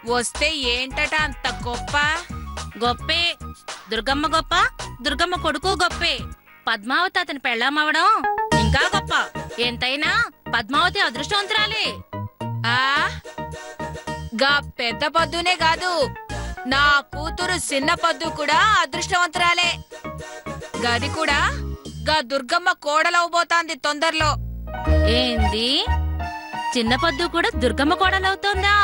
వస్తే ఏంటట అంత గొప్ప? గొప్పే. దుర్గమ్మ గొప్ప, దుర్గమ్మ కొడుకు గొప్పే. పద్మావతి అతని పెళ్ళామవడం ఇంకా గొప్ప. ఎంతైనా పద్మావతి అదృష్టవంతురాలే. ఆ గా పెద్ద పద్దునే కాదు, నా కూతురు చిన్న పద్దు కూడా అదృష్టవంతురాలే. గది కూడా గా దుర్గమ్మ కోడలవబోతాంది తొందరలో. ఏంది? చిన్న పద్దు కూడా దుర్గమ్మ కోడలవుతోందా?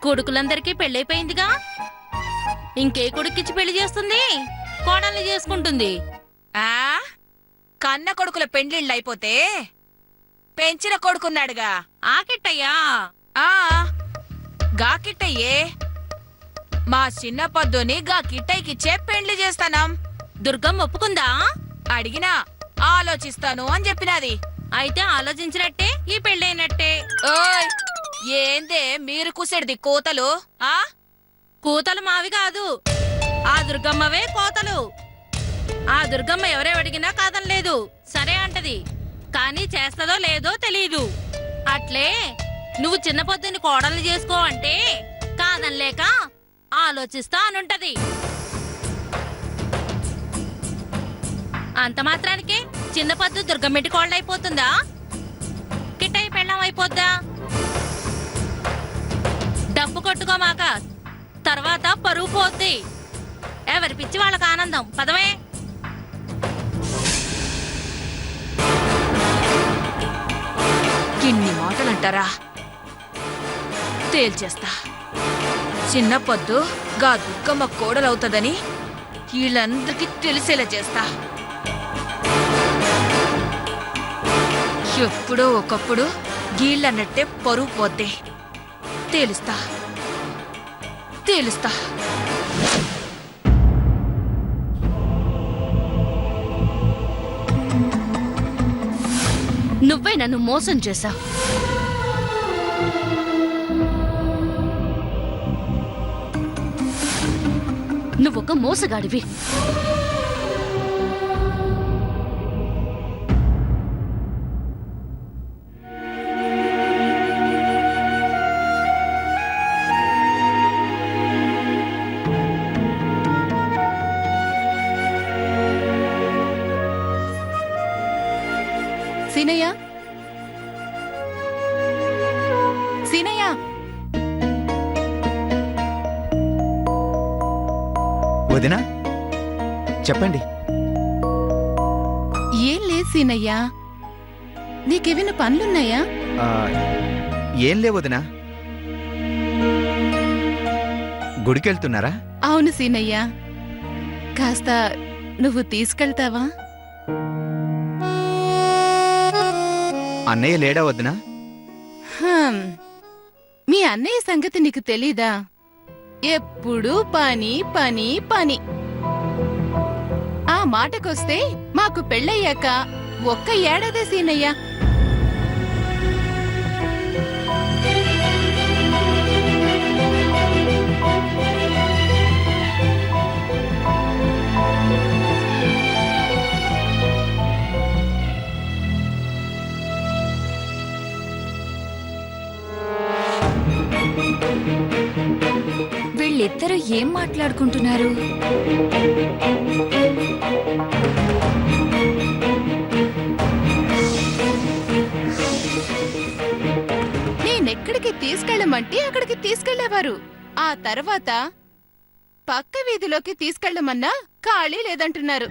కొడుకులందరికీ పెళ్ళైపోయిందిగా, ఇంకే కొడుకిచ్చి పెళ్లి చేస్తుంది? కోడల్ని చేసుకుంటుంది. ఆ కన్న కొడుకుల పెండ్లిళ్ళైపోతే పెంచిన కొడుకున్నాడుగా ఆ కిట్టయ్యా. ఆ గా కిట్టయ్యే మా చిన్న పద్దుని గా కిట్టయ్యకిచ్చే పెండ్లి చేస్తానం. దుర్గమ్మ ఒప్పుకుందా? అడిగినా ఆలోచిస్తాను అని చెప్పినది. అయితే ఆలోచించినట్టే ఈ పెళ్ళైనట్టే. ఓయ్ ఏందే మీరు కూసేడిది కోతలు? ఆ కూతలు మావి కాదు, ఆ దుర్గమ్మవే కోతలు. ఆ దుర్గమ్మ ఎవరెవడిగినా కాదనలేదు, సరే అంటది. కానీ చేస్తదో లేదో తెలీదు. అట్లే నువ్వు చిన్న పొద్దుని కోడల్ని చేసుకో అంటే కాదనలేక ఆలోచిస్తా అనుంటది. అంత మాత్రానికే చిన్న పొద్దు దుర్గమ్మిటి కోళ్ళైపోతుందా? కిట్టయ్య పెళ్ళం అయిపోద్దా? డబ్బు కొట్టుకోమాక, తర్వాత పరువు పోద్ది. ఎవరి పిచ్చి వాళ్ళకి ఆనందం. పదవే. ఇన్ని మాటలంటారా? తేల్చేస్తా. చిన్న పొద్దు గా దుర్గమ్మ కోడలవుతుందని వీళ్ళందరికీ తెలిసేలా చేస్తా. ఎప్పుడో ఒకప్పుడు గీళ్ళన్నట్టే పరువు పోద్ది. తేలుస్తా తేలుస్తా. నువ్వే నన్ను మోసం చేశావు. నువ్వొక మోసగాడివి. సీనయ్య, సీనయ్య, వదినా చెప్పండి. ఏం లేదు సీనయ్య, నీకేమైనా పనులున్నాయా? ఏం లే వదినా. గుడికెళ్తున్నారా? అవును సీనయ్య, కాస్త నువ్వు తీసుకెళ్తావా? అన్నయ్య లేడా వదినా? మీ అన్నయ్య సంగతి నీకు తెలీదా? ఎప్పుడూ పని పని పని. ఆ మాటకొస్తే మాకు పెళ్ళయ్యాక ఒక్క ఏడాదే సీనయ్య. వీళ్ళిద్దరూ ఏం మాట్లాడుకుంటున్నారు? నేనెక్కడికి తీసుకెళ్ళమంటే అక్కడికి తీసుకెళ్లేవారు. ఆ తర్వాత పక్క వీధిలోకి తీసుకెళ్లమన్నా ఖాళీ లేదంటున్నారు.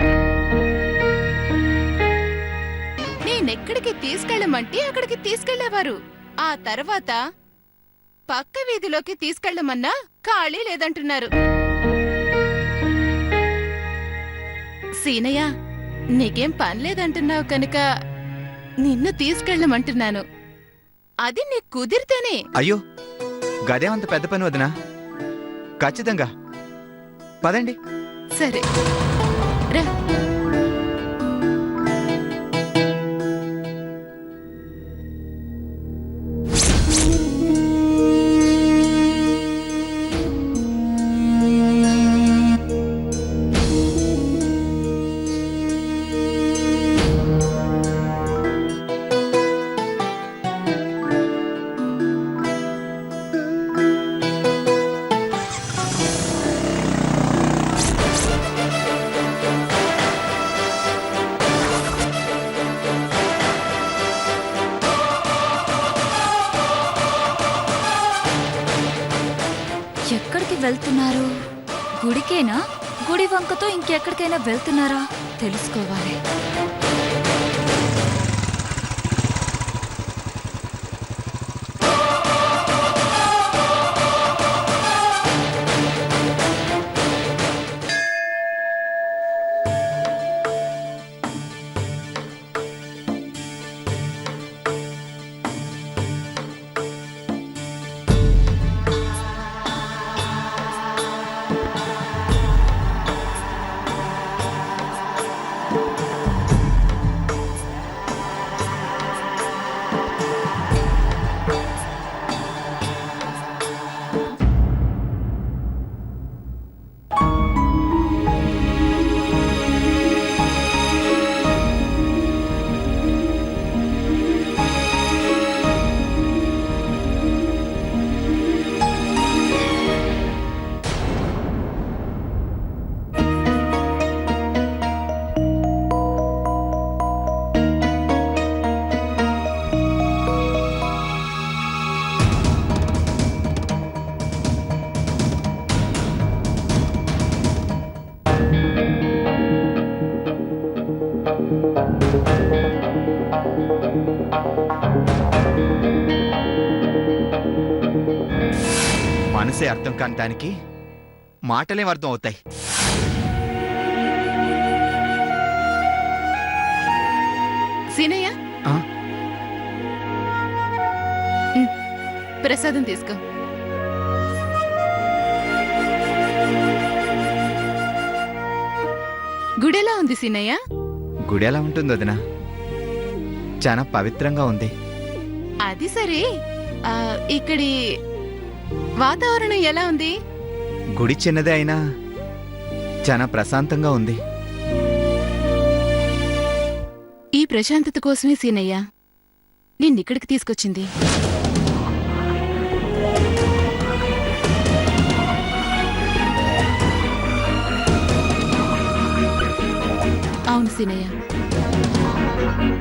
నేనెక్కడికి తీసుకెళ్ళమంటే అక్కడికి తీసుకెళ్లేవారు. ఆ తర్వాత పక్క వీధిలోకి తీసుకెళ్లమన్నా ఖాళీ లేదంటున్నారు. సీనయ్య, నీకేం పనిలేదంటున్నావు కనుక నిన్ను తీసుకెళ్ళమంటున్నాను. అది నీకు కుదిరితేనే. అయ్యో గదే అంత పెద్ద పని వదినా. ఖచ్చితంగా పదండి. సరే రా. ఎక్కడికి వెళ్తున్నారు? గుడికేనా? గుడి వంకతో ఇంకెక్కడికైనా వెళ్తున్నారా? తెలుసుకోవాలి. మనసే అర్థం కాని దానికి మాటలేం అర్థం అవుతాయి. సీనయ్య, ఆ? ప్రసాదం తీసుకో. గుడెలా ఉంది సీనయ్య? గుడి ఎలా ఉంటుంది వదినా? చాలా పవిత్రంగా ఉంది. అది సరే, ఇక్కడి వాతావరణం ఎలా ఉంది? గుడి చిన్నదే అయినా చాలా ప్రశాంతంగా ఉంది. ఈ ప్రశాంతత కోసమే సీనయ్య నిన్నిక్కడికి తీసుకొచ్చింది. అవును సీనయ్య,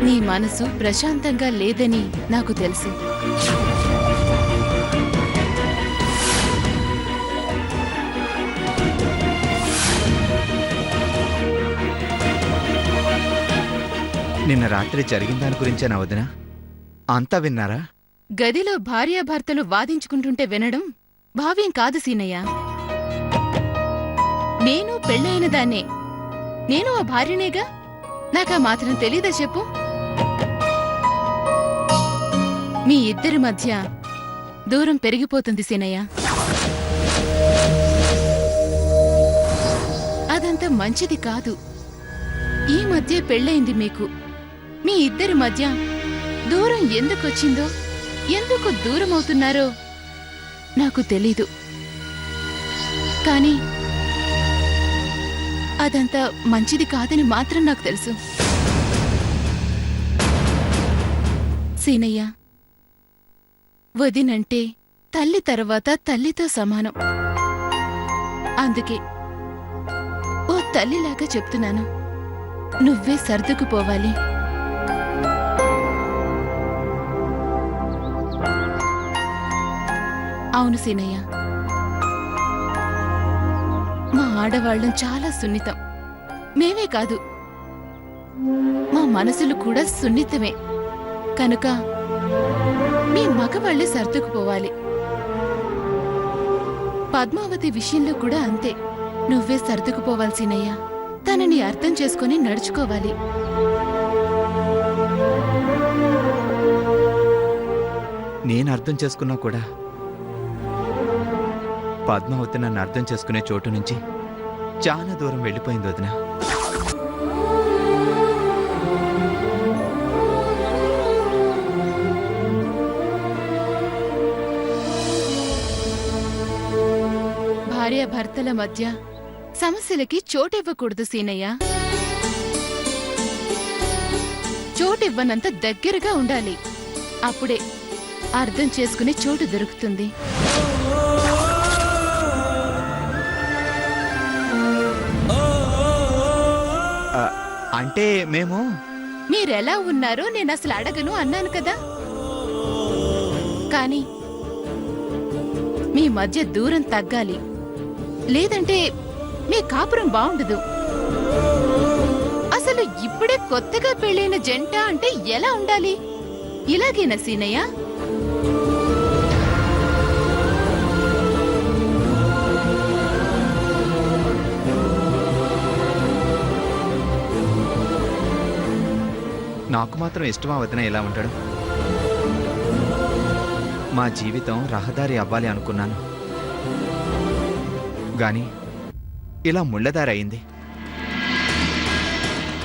నీ మనసు ప్రశాంతంగా లేదని నాకు తెలుసు. నిన్న రాత్రి జరిగిన దాని గురించే నా వదినా? అంతా విన్నారా? గదిలో భార్యాభర్తలు వాదించుకుంటుంటే వినడం భావ్యం కాదు సీనయ్య. నేను పెళ్ళైన దాన్నే, నేను ఆ భార్యనేగా. నాకా మాత్రం తెలీదా చెప్పు? మీ ఇద్దరి మధ్య దూరం పెరిగిపోతుంది సీనయ్య. అదంత మంచిది కాదు. ఈ మధ్య పెళ్ళయింది మీకు. మీ ఇద్దరి మధ్య దూరం ఎందుకొచ్చిందో, ఎందుకు దూరం అవుతున్నారో నాకు తెలీదు. కానీ అదంతా మంచిది కాదని మాత్రం నాకు తెలుసు. సీనయ్య, వదినంటే తల్లి తర్వాత తల్లితో సమానం. అందుకే ఓ తల్లిలాగా చెప్తున్నాను, నువ్వే సర్దుకుపోవాలి. అవును సీనయ్య, మా ఆడవాళ్ళం చాలా సున్నితం. మేమే కాదు, మా మనసులు కూడా సున్నితమే. కనుక మీ మగవాళ్లే సర్దుకుపోవాలి. పద్మావతి విషయంలో కూడా అంతే. నువ్వే సర్దుకుపోవాలి సీనయ్య. తనని అర్థం చేసుకుని నడుచుకోవాలి. నేను అర్థం చేసుకున్నా కూడా పద్మావతి నన్ను అర్థం చేసుకునే చోటు నుంచి చాలా దూరం వెళ్ళిపోయింది వదినా. భార్యాభర్తల మధ్య సమస్యలకి చోటివ్వకూడదు సీనయ్య. చోటివ్వనంత దగ్గరగా ఉండాలి. అప్పుడే అర్థం చేసుకునే చోటు దొరుకుతుంది. అంటే మేము మీరెలా ఉన్నారో నేనసలు అడగను అన్నాను కదా. కానీ మీ మధ్య దూరం తగ్గాలి, లేదంటే మీ కాపురం బావుండదు. అసలు ఇప్పుడే కొత్తగా పెళ్ళైన జంట అంటే ఎలా ఉండాలి? ఇలాగేనా సీనయ్య? నాకు మాత్రం ఇష్టమా వదిన ఎలా ఉంటాడు? మా జీవితం రహదారి అవ్వాలి అనుకున్నాను, గాని ఇలా ముళ్ళదారి అయింది.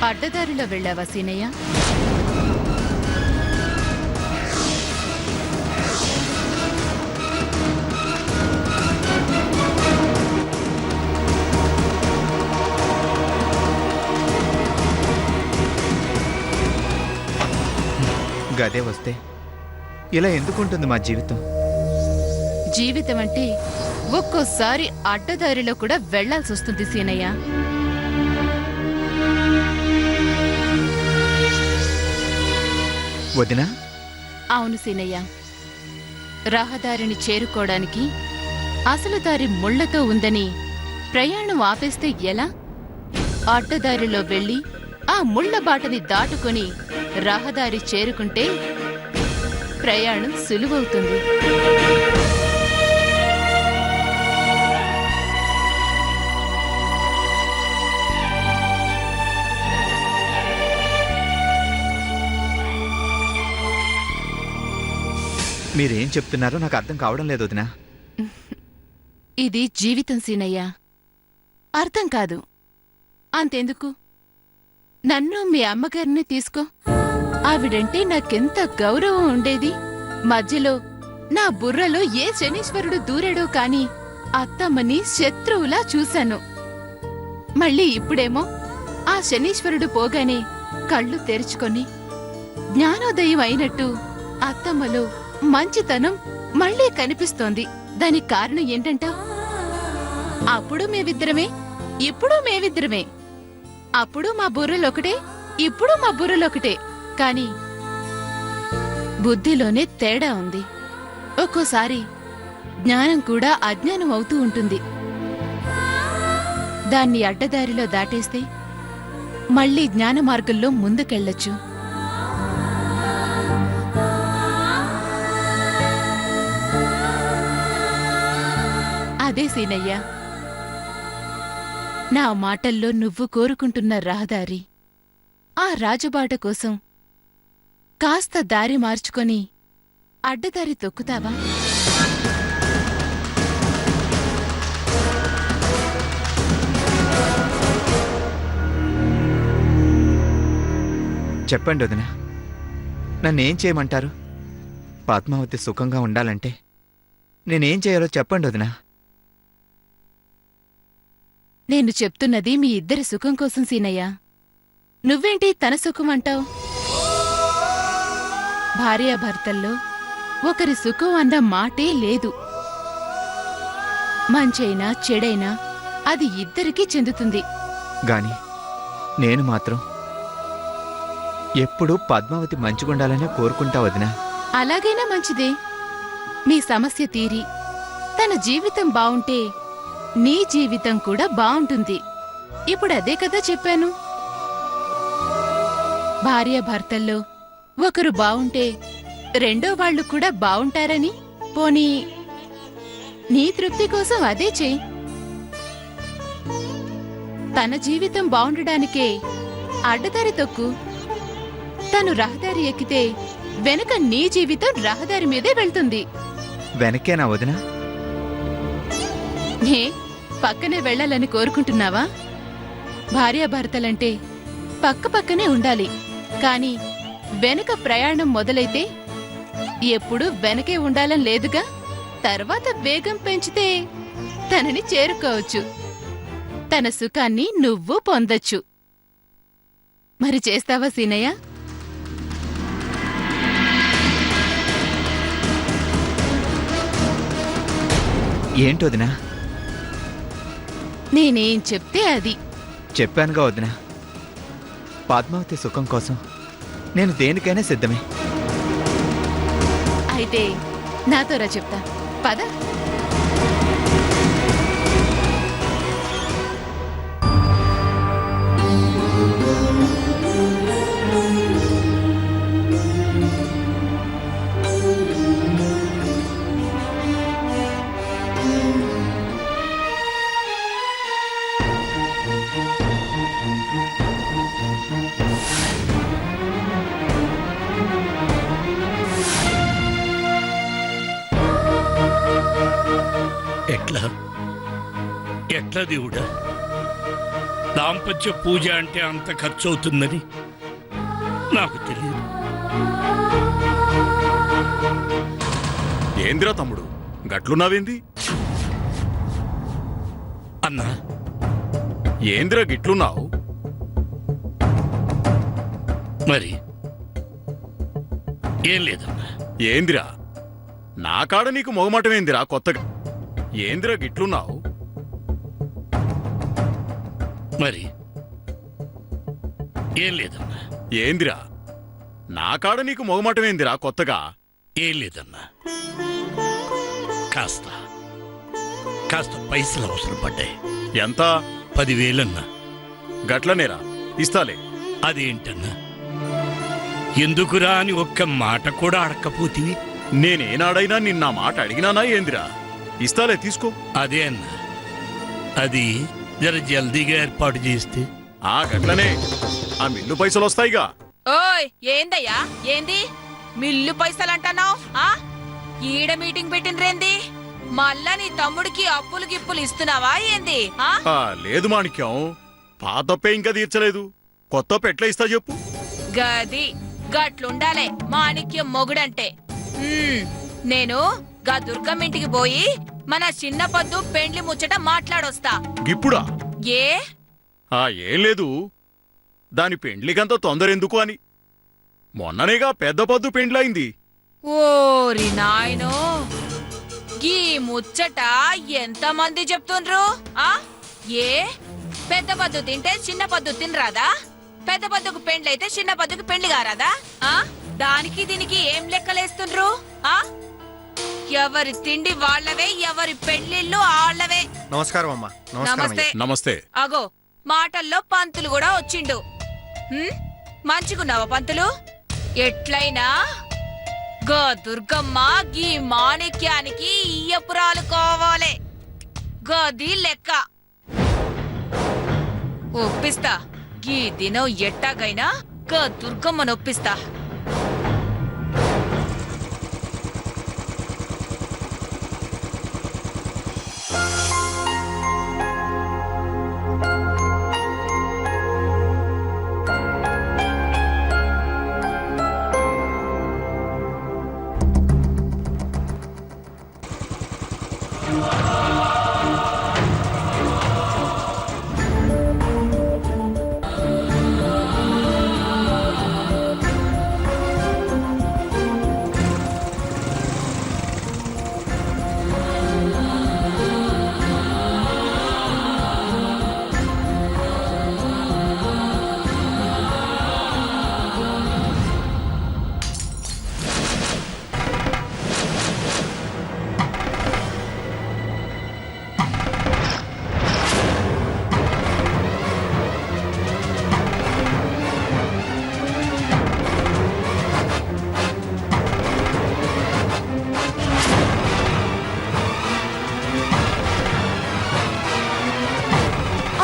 అడ్డదారిలో వెళ్ళావా సీనయ్య? గదే వస్తే ఇలా ఎందుకుంటుంది మా జీవితం? జీవితం అంటే ఒక్కోసారి అడ్డదారిలో కూడా వెళ్లాల్సి వస్తుంది సీనయ్య. వదినా? అవును సీనయ్య, రహదారిని చేరుకోవడానికి అసలు దారి ముళ్లతో ఉందని ప్రయాణం ఆపేస్తే ఎలా? అడ్డదారిలో వెళ్లి ఆ ముళ్ల బాటని దాటుకొని రహదారి చేరుకుంటే ప్రయాణం సులువవుతుంది. మీరేం చెప్తున్నారో నాకు అర్థం కావడం లేదు వదినా. ఇది జీవితం సీనయ్య, అర్థం కాదు. అంతెందుకు, నన్ను మీ అమ్మగారిని తీసుకో. ఆవిడంటే నాకెంత గౌరవం ఉండేది. మధ్యలో నా బుర్రలో ఏ శనీశ్వరుడు దూరాడో కాని అత్తమ్మని శత్రువులా చూశాను. మళ్ళీ ఇప్పుడేమో ఆ శనీశ్వరుడు పోగానే కళ్ళు తెరుచుకొని జ్ఞానోదయం అయినట్టు అత్తమ్మలో మంచితనం మళ్ళీ కనిపిస్తోంది. దానికి కారణం ఏంటంట? అప్పుడు మేమిద్దరమే, ఇప్పుడు మేమిద్దరమే. అప్పుడు మా బుర్రలొకటే, ఇప్పుడు మా బుర్రలొకటే. కాని బుద్ధిలోనే తేడా ఉంది. ఒక్కోసారి జ్ఞానం కూడా అజ్ఞానం అవుతూ ఉంటుంది. దాన్ని అడ్డదారిలో దాటేస్తే మళ్ళీ జ్ఞాన మార్గంలో ముందుకెళ్లొచ్చు. అదే సీనయ్య, నా మాటల్లో నువ్వు కోరుకుంటున్న రహదారి, ఆ రాజబాట కోసం కాస్త దారి మార్చుకొని అడ్డదారి తొక్కుతావా? చెప్పండి వదినా, నన్నేం చేయమంటారు? పద్మావతి సుఖంగా ఉండాలంటే నేనేం చేయాలో చెప్పండి వదినా. నేను చెప్తున్నది మీ ఇద్దరి సుఖం కోసం సీనయ్య. నువ్వేంటి తన సుఖం అంటావు? భార్యాభర్తల్లో ఒకరి సుఖం అన్న మాటే లేదు. మంచైనా చెడైనా అది ఇద్దరికీ చెందుతుంది. గాని నేను మాత్రం ఎప్పుడూ పద్మావతి మంచిగుండాలనే కోరుకుంటా వదినా. అలాగైనా మంచిదే. మీ సమస్య తీరి తన జీవితం బావుంటే నీ జీవితం కూడా బావుంటుంది. ఇప్పుడదే కదా చెప్పాను. భార్యాభర్తల్లో ఒకరు బావుంటే రెండో వాళ్ళు కూడా బావుంటారని. పోనీ నీ తృప్తి కోసం అదే చెయ్యి. తన జీవితం బావుండడానికే అడ్డదారి తొక్కు. తను రహదారి ఎక్కితే వెనక నీ జీవితం రహదారి మీదే వెళ్తుంది. వెనకేనా వదినా? ఏ పక్కనే వెళ్ళాలని కోరుకుంటున్నావా? భార్యాభర్తలంటే పక్క పక్కనే ఉండాలి. కాని వెనక ప్రయాణం మొదలైతే ఎప్పుడూ వెనకే ఉండాలని లేదుగా. తర్వాత వేగం పెంచితే తనని చేరుకోవచ్చు. తన సుఖాన్ని నువ్వు పొందొచ్చు. మరి చేస్తావా సీనయ్య? ఏంటి వదినా? నేనేం చెప్తే అది. చెప్పానుగా వదినా, పద్మావతి సుఖం కోసం నేను దేనికైనా సిద్ధమే. అయితే నాతోరా చెప్తా, పద. ఎట్లా ఎట్లా దేవుడా? దాంపత్య పూజ అంటే అంత ఖర్చు అవుతుందని నాకు తెలియదు. ఏందిరా తమ్ముడు గట్లున్నావేంది? అన్నా, ఏందిరా గిట్లున్నావు? మరి ఏం లేదన్నా. ఏందిరా నా కాడ నీకు మొగమాటమేందిరా కొత్తగా? ఏందిరా గిట్లున్నావు? మరి ఏం లేదన్నా. ఏందిరా నా కాడ నీకు మొగమాటమేందిరా కొత్తగా? ఏం లేదన్నా. కాస్త కాస్త పైసలు అవసరం పడ్డాయి. ఎంత? 10,000 అన్నా. గట్లనేరా, ఇస్తాలే. అదేంటన్నా, ఎందుకురా అని ఒక్క మాట కూడా అడక్కపోతివి? నేనేనాడైనా నిన్న మాట అడిగినానా ఏందిరా? ఇస్తాలే, తీసుకో. అదే అన్నా, అది జర జల్దీగా ఏర్పాటు చేస్తే. గట్లనే ఆ మిల్లు పైసలు వస్తాయిగా. ఓయ్ ఏందయ్యా ఏంది మిల్లు పైసలంటున్నావు? ఈడ మీటింగ్ పెట్టిండ్రేంది? మళ్ళా నీ తమ్ముడికి అప్పులు గిప్పులు ఇస్తున్నావా ఏంది? లేదు మాణిక్యం, పాతప్పే ఇంకా తీర్చలేదు. కొత్త పెట్ల ఇస్తా చెప్పు. గది గట్లుండాలే మాణిక్యం మొగుడంటే. నేను గా దుర్గమ్మ ఇంటికి పోయి మన చిన్న పద్దు పెండ్లి ముచ్చట మాట్లాడొస్తా. ఇప్పుడా? ఏ ఏం లేదు, దాని పెండ్లికంత తొందరెందుకు అని. మొన్ననేగా పెద్ద పద్దు పెండ్లయింది. ఓరి నాయనో, గీ ముచ్చట ఎంతమంది చెప్తుండ్రు? ఏ పెద్ద పద్దు తింటే చిన్న పద్దు తినరాదా? పెద్ద పద్దుకు పెండ్లైతే చిన్న పద్దుకు పెండ్లి కారాదా? దానికి దీనికి ఏం లెక్కలేస్తుండ్రు? ఎవరి తిండి వాళ్ళవే, ఎవరి పెళ్లిళ్ళు ఆళ్లవే. నమస్కారం అమ్మా. నమస్తే. నమస్తే. అగో మాటల్లో పంతులు కూడా వచ్చిండు. మంచిగున్నావా పంతులు? ఎట్లయినా గా దుర్గమ్మ గీ మాణిక్యానికి ఇయ్యపురాలు కావాలే. గది లెక్క. ఒప్పిస్తా, గీ దినం ఎట్టాగైనా గా దుర్గమ్మను ఒప్పిస్తా.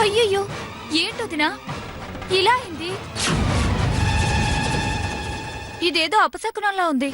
అయ్యయ్యో, ఏంటొదినా ఇలా అయింది? ఇదేదో అపశకునంలా ఉంది.